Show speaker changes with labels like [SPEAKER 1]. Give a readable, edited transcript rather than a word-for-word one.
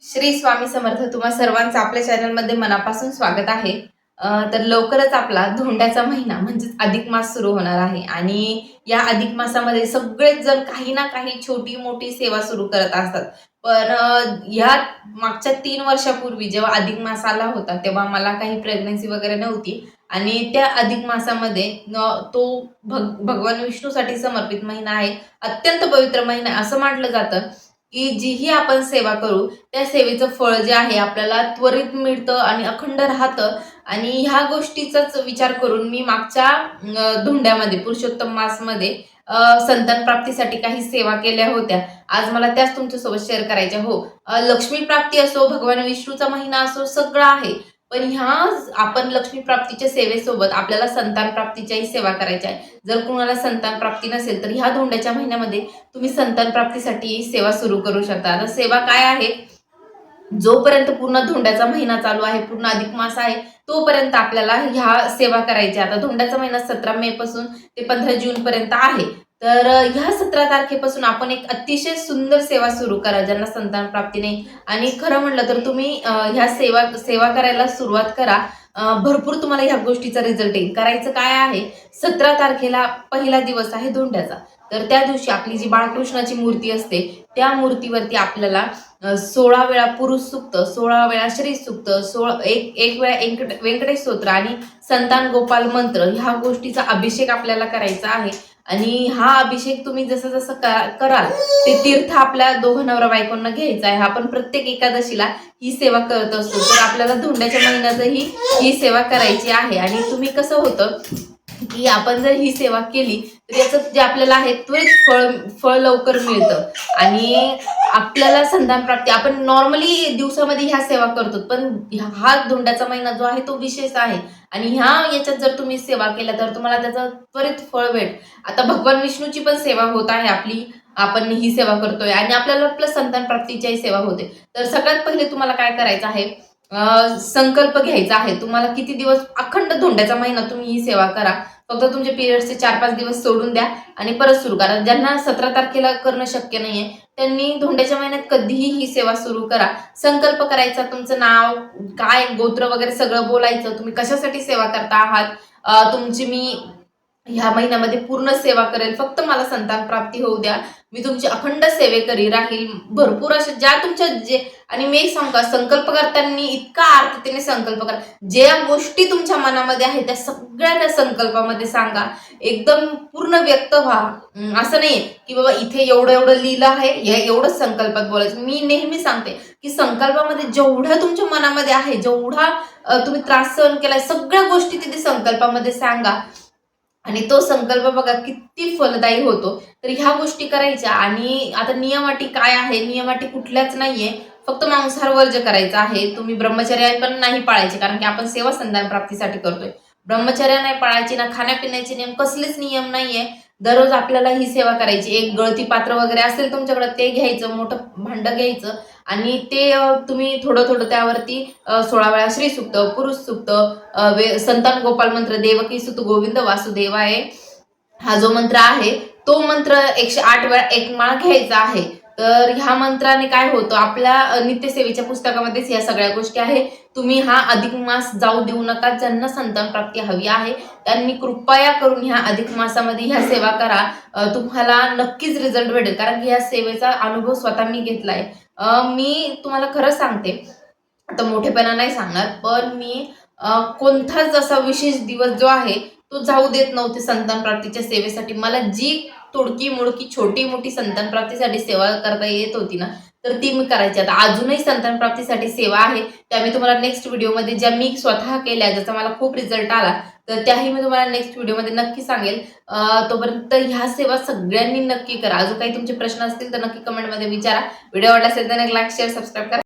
[SPEAKER 1] श्री स्वामी समर्थ. तुम्हा सर्वांचं आपल्या चॅनलमध्ये मनापासून स्वागत आहे. तर लवकरच आपला धोंड्याचा महिना म्हणजेच अधिक मास सुरू होणार आहे आणि या अधिक मासामध्ये सगळेच जण काही ना काही छोटी मोठी सेवा सुरू करत असतात. पण ह्या मागच्या 3 वर्षापूर्वी जेव्हा अधिक मास आला होता तेव्हा मला काही प्रेग्नन्सी वगैरे नव्हती आणि त्या अधिक मासामध्ये तो भगवान विष्णूसाठी समर्पित महिना आहे. अत्यंत पवित्र महिना आहे. असं म्हटलं जातं की जीही आपण सेवा करू त्या सेवेचं फळ जे आहे आपल्याला त्वरित मिळतं आणि अखंड राहतं. आणि ह्या गोष्टीचाच विचार करून मी मागच्या धोंड्यामध्ये पुरुषोत्तम मासमध्ये संतान प्राप्तीसाठी काही सेवा केल्या होत्या. आज मला त्याच तुमच्यासोबत शेअर करायच्या. हो, लक्ष्मी प्राप्ती असो, भगवान विष्णूचा महिना असो, सगळं आहे. पण ह्या आपण लक्ष्मी प्राप्तीच्या सेवेसोबत आपल्याला संतान प्राप्तीच्याही सेवा करायच्या आहे. जर कुणाला संतान प्राप्ती नसेल तर ह्या धोंड्याच्या महिन्यामध्ये तुम्ही संतान प्राप्तीसाठी सेवा सुरू करू शकता. आता सेवा काय आहे? जोपर्यंत पूर्ण धोंड्याचा महिना चालू आहे, पूर्ण अधिक मास आहे, तोपर्यंत आपल्याला ह्या सेवा करायच्या. आता धोंड्याचा महिना 17 मे पासून ते 15 जून पर्यंत आहे. तर ह्या 17 तारखेपासून आपण एक अतिशय सुंदर सेवा सुरू करा ज्यांना संतान प्राप्ती नाही. आणि खरं म्हटलं तर तुम्ही ह्या सेवा सेवा करायला सुरुवात करा. भरपूर तुम्हाला ह्या गोष्टीचा रिझल्ट येईल. करायचं काय आहे? 17 तारखेला पहिला दिवस आहे धोंड्याचा. तर त्या दिवशी आपली जी बाळकृष्णाची मूर्ती असते त्या मूर्तीवरती आपल्याला 16 वेळा पुरुष सूक्त, 16 वेळा श्री सूक्त, एक वेळा व्यंकटेश स्तोत्र आणि संतान गोपाल मंत्र ह्या गोष्टीचा अभिषेक आपल्याला करायचा आहे. आणि हा अभिषेक तुम्ही जसं जसं कराल ते तीर्थ आपल्या दोघं नवरा बायकोंना घ्यायचा आहे. आपण प्रत्येक एकादशीला ही सेवा करत असतो. तर आपल्याला धोंड्याच्या महिन्यातही ही सेवा करायची आहे. आणि तुम्ही कसं होतं की आपण जर ही सेवा केली तर याचं जे आपल्याला आहे त्वरित फळ फळ लवकर मिळतं. आणि आपल्याला संतान प्राप्ती आपण नॉर्मली दिवसामध्ये ह्या सेवा करतो, पण हा धोंड्याचा महिना जो आहे तो विशेष आहे. आणि ह्या याच्यात जर तुम्ही सेवा केल्या तर तुम्हाला त्याचं त्वरित फळ भेट. आता भगवान विष्णूची पण सेवा होत आहे आपली, आपण ही सेवा करतोय आणि आपल्याला प्लस संतान प्राप्तीच्याही सेवा होते. तर सगळ्यात पहिले तुम्हाला काय करायचं आहे? संकल्प घ्यायचा आहे. तुम्हाला किती दिवस अखंड धोंड्याचा महिना तुम्ही ही सेवा करा. फक्त तुमचे पिरियड्सचे 4-5 दिवस सोडून द्या आणि परत सुरू करा. ज्यांना 17 तारखेला करणं शक्य नाहीये त्यांनी धोंड्याच्या महिन्यात कधीही ही सेवा सुरू करा. संकल्प करायचा, तुमचं नाव काय, गोत्र वगैरे सगळं बोलायचं, तुम्ही कशासाठी सेवा करता आहात, तुमची मी ह्या महिन्यामध्ये पूर्ण सेवा करेल, फक्त मला संतान प्राप्ती होऊ द्या, मी तुमची अखंड सेवेकरी राहील. भरपूर अशा ज्या तुमच्या जे आणि मी एक सांगू का, संकल्प करताना इतका अर्थतेने संकल्प करा. ज्या गोष्टी तुमच्या मनामध्ये आहेत त्या सगळ्या त्या संकल्पामध्ये सांगा. एकदम पूर्ण व्यक्त व्हा. असं नाही की बाबा इथे एवढं एवढं लिहिलं आहे या एवढंच संकल्पात बोलायचं. मी नेहमी सांगते की संकल्पामध्ये जेवढं तुमच्या मनामध्ये आहे, जेवढा तुम्ही त्रास सहन केलाय, सगळ्या गोष्टी तिथे संकल्पामध्ये सांगा. आणि तो संकल्प बघा किती फलदायी होतो. तर ह्या गोष्टी करायच्या. आणि आता नियम काय आहे? नियम कुठल्याच नाहीये, फक्त मांसाहार वर्ज्य करायचा आहे. तुम्ही ब्रह्मचर्य पण नाही पाळायचे, कारण की आपण सेवा संधान प्राप्तीसाठी करतोय. ब्रह्मचर्य नाही पाळायची, ना खाण्यापिण्याचे नियम, कसलेच नियम नाहीये. दररोज आपल्याला ही सेवा करायची. एक गळती पात्र वगैरे असेल तुमच्याकडे ते घ्यायचं, मोठं भांडं घ्यायचं आणि ते तुम्ही थोडं थोडं त्यावरती 16 वेळा श्री सुक्त, पुरुष सुक्त, संतान गोपाल मंत्र, देवकी सुत गोविंद वासुदेवाय हा जो मंत्र आहे तो मंत्र 108 वेळा एक माळ घ्यायचा आहे. तर ह्या मंत्राने काय होतं, आपल्या नित्यसेवेच्या पुस्तकामध्येच या सगळ्या गोष्टी आहे. तुम्ही हा अधिक मास जाऊ देऊ नका. ज्यांना संतान प्राप्ती हवी आहे त्यांनी कृपया करून ह्या अधिक मासामध्ये ह्या सेवा करा. तुम्हाला नक्कीच रिझल्ट भेटेल, कारण की ह्या सेवेचा अनुभव स्वतः मी घेतलाय. मी तुम्हाला खरं सांगते, आता मोठेपणा नाही सांगणार, पण मी कोणताच असा विशेष दिवस जो आहे तो जाऊ देत नव्हते संतान प्राप्तीच्या सेवेसाठी. मला जी तोडकी मोडकी छोटी मोठी संतान प्राप्तीसाठी सेवा करता येत होती ना, तर ती मी करायची. आता अजूनही संतान प्राप्तीसाठी सेवा आहे, त्या मी तुम्हाला नेक्स्ट व्हिडिओमध्ये, ज्या मी स्वतः केल्या, ज्याचा मला खूप रिझल्ट आला, तर त्याही मी तुम्हाला नेक्स्ट व्हिडिओमध्ये नक्की सांगेल. तोपर्यंत ह्या सेवा सगळ्यांनी नक्की करा. अजून काही तुमचे प्रश्न असतील तर नक्की कमेंटमध्ये विचारा. व्हिडिओ आवडला असेल तर लाईक, शेअर, सबस्क्राईब करा.